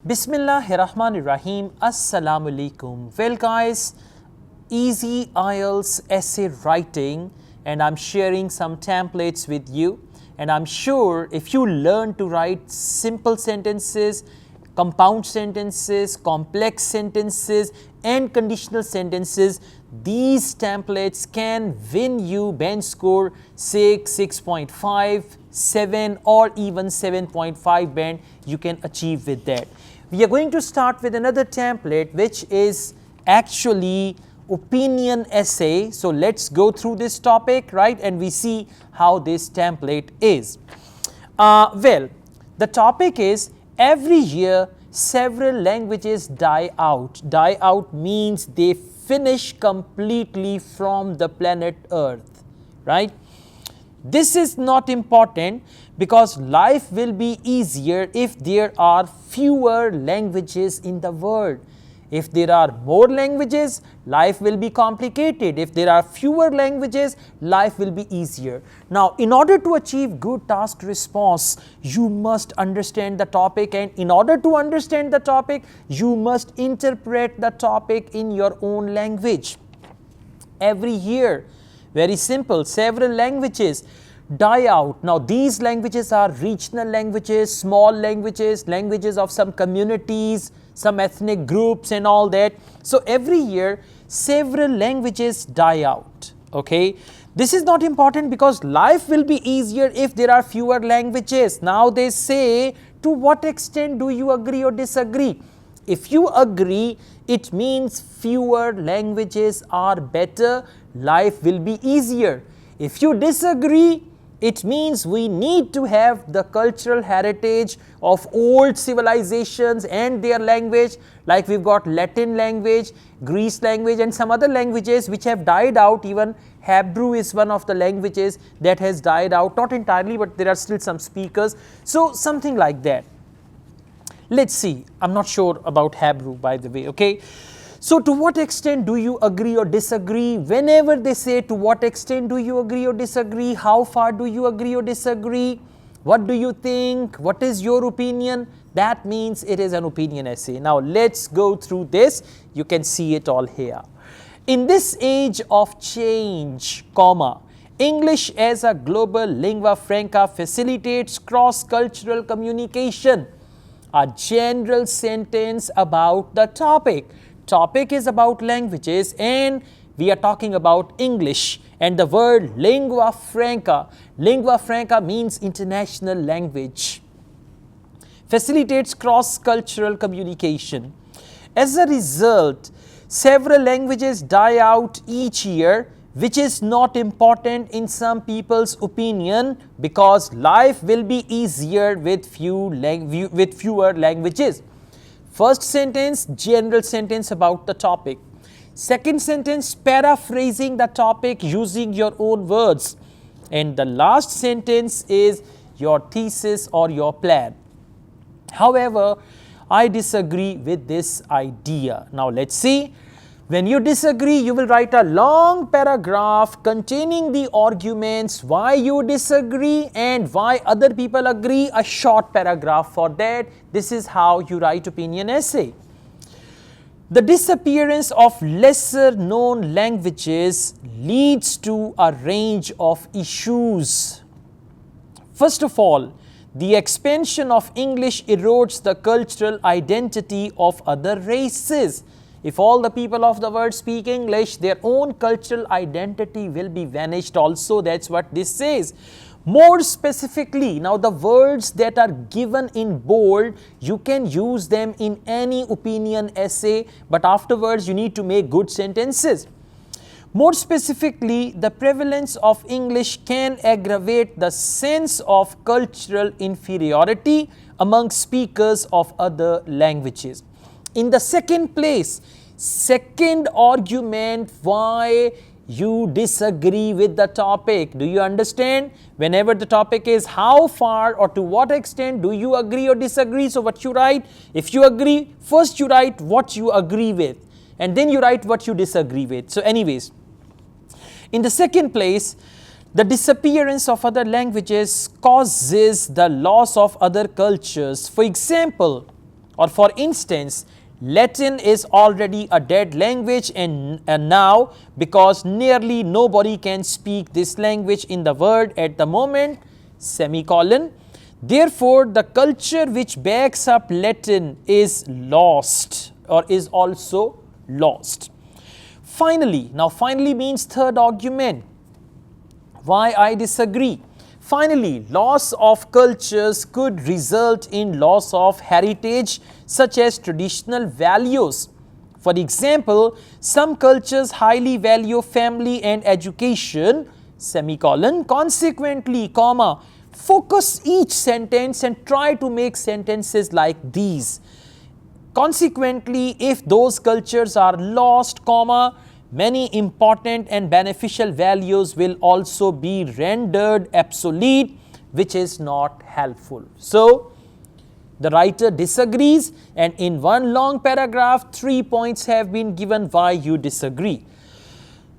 Bismillahirrahmanirrahim. Assalamu alaikum. Well guys, easy IELTS essay writing, and I'm sharing some templates with you, and I'm sure if you learn to write simple sentences, compound sentences, complex sentences and conditional sentences, these templates can win you bench score 6, 6.5, 7 or even 7.5 band you can achieve with that. We are going to start with another template which is actually opinion essay. So let's go through this topic, right, and we see how this template is. Well, the topic is every year several languages die out. Die out means they finish completely from the planet Earth, right? This is not important because life will be easier if there are fewer languages in the world. If there are more languages, life will be complicated. If there are fewer languages, life will be easier. Now, in order to achieve good task response, you must understand the topic, and in order to understand the topic, you must interpret the topic in your own language. Every year, very simple, several languages die out. Now, these languages are regional languages, small languages, languages of some communities, some ethnic groups and all that. So every year several languages die out. Okay, this is not important because life will be easier if there are fewer languages. Now they say, to what extent do you agree or disagree? If you agree, it means fewer languages are better, life will be easier. If you disagree, it means we need to have the cultural heritage of old civilizations and their language, like we've got Latin language, Greece language and some other languages which have died out. Even Hebrew is one of the languages that has died out, not entirely, but there are still some speakers. So something like that. Let's see, I'm not sure about Hebrew, by the way, okay. So to what extent do you agree or disagree? Whenever they say to what extent do you agree or disagree, how far do you agree or disagree, what do you think, what is your opinion, that means it is an opinion essay. Now let's go through this. You can see it all here. In this age of change, English as a global lingua franca facilitates cross-cultural communication. A general sentence about the topic. Topic is about languages and we are talking about English, and the word lingua franca. Lingua franca means international language. Facilitates cross-cultural communication. As a result, several languages die out each year, which is not important in some people's opinion because life will be easier with fewer languages. First sentence, general sentence about the topic. Second sentence, paraphrasing the topic using your own words. And the last sentence is your thesis or your plan. However, I disagree with this idea. Now let's see. When you disagree, you will write a long paragraph containing the arguments why you disagree and why other people agree, a short paragraph for that. This is how you write opinion essay. The disappearance of lesser known languages leads to a range of issues. First of all, the expansion of English erodes the cultural identity of other races. If all the people of the world speak English, their own cultural identity will be vanished also. That's what this says. More specifically, now the words that are given in bold, you can use them in any opinion essay, but afterwards you need to make good sentences. More specifically, the prevalence of English can aggravate the sense of cultural inferiority among speakers of other languages. In the second place, second argument why you disagree with the topic. Do you understand? Whenever the topic is how far or to what extent do you agree or disagree, so what you write, if you agree, first you write what you agree with and then you write what you disagree with. So anyways, in the second place, the disappearance of other languages causes the loss of other cultures. For example, Or for instance, Latin is already a dead language and now because nearly nobody can speak this language in the world at the moment, semicolon. Therefore, the culture which backs up Latin is lost or is also lost. Finally, now finally means third argument. Why I disagree? Finally, loss of cultures could result in loss of heritage such as traditional values. For example, some cultures highly value family and education, semicolon. Consequently, comma, focus each sentence and try to make sentences like these. Consequently, if those cultures are lost, comma, many important and beneficial values will also be rendered obsolete, which is not helpful. So, the writer disagrees, and in one long paragraph, 3 points have been given why you disagree.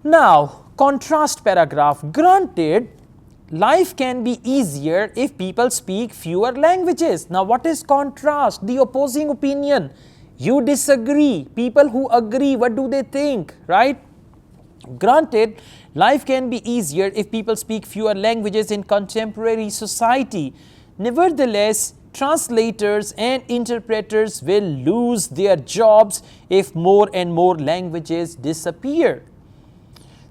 Now, contrast paragraph. Granted, life can be easier if people speak fewer languages. Now, what is contrast? The opposing opinion. You disagree. People who agree, what do they think, right? Granted, life can be easier if people speak fewer languages in contemporary society. Nevertheless, translators and interpreters will lose their jobs if more and more languages disappear.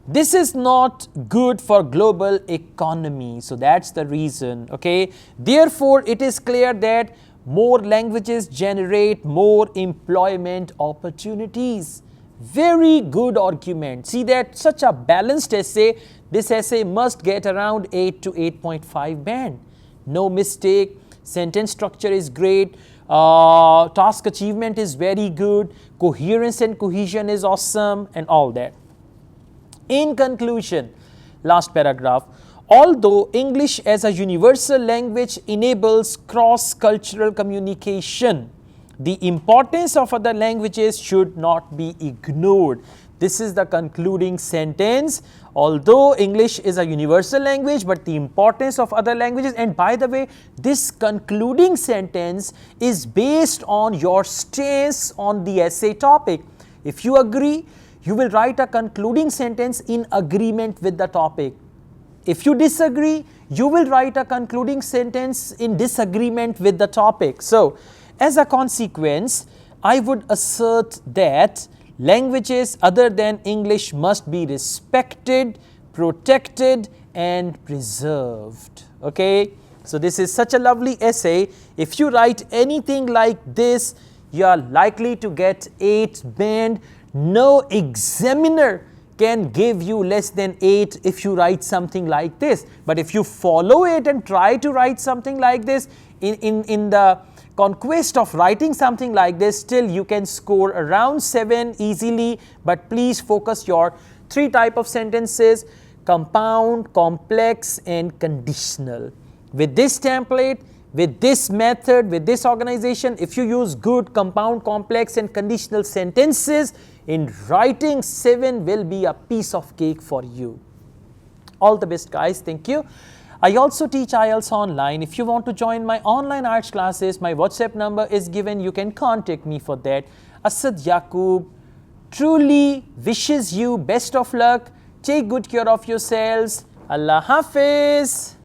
This is not good for global economy. So that's the reason, okay? Therefore, it is clear that more languages generate more employment opportunities. Very good argument. See that such a balanced essay, this essay must get around 8 to 8.5 band. No mistake, sentence structure is great, task achievement is very good, coherence and cohesion is awesome and all that. In conclusion, last paragraph, although English as a universal language enables cross-cultural communication, the importance of other languages should not be ignored. This is the concluding sentence. Although English is a universal language, but the importance of other languages, and by the way, this concluding sentence is based on your stance on the essay topic. If you agree, you will write a concluding sentence in agreement with the topic. If you disagree, you will write a concluding sentence in disagreement with the topic. So, as a consequence, I would assert that languages other than English must be respected, protected and preserved. Okay, so this is such a lovely essay. If you write anything like this, you are likely to get 8 band. No examiner can give you less than 8 if you write something like this. But if you follow it and try to write something like this in the conquest of writing something like this, still you can score around 7 easily. But please focus your 3 type of sentences: compound, complex and conditional. With this template, with this method, with this organization, if you use good compound, complex and conditional sentences in writing, 7 will be a piece of cake for you. All the best guys, thank you. I also teach IELTS online. If you want to join my online IELTS classes, my WhatsApp number is given. You can contact me for that. Asad Yaqub truly wishes you best of luck. Take good care of yourselves. Allah Hafiz.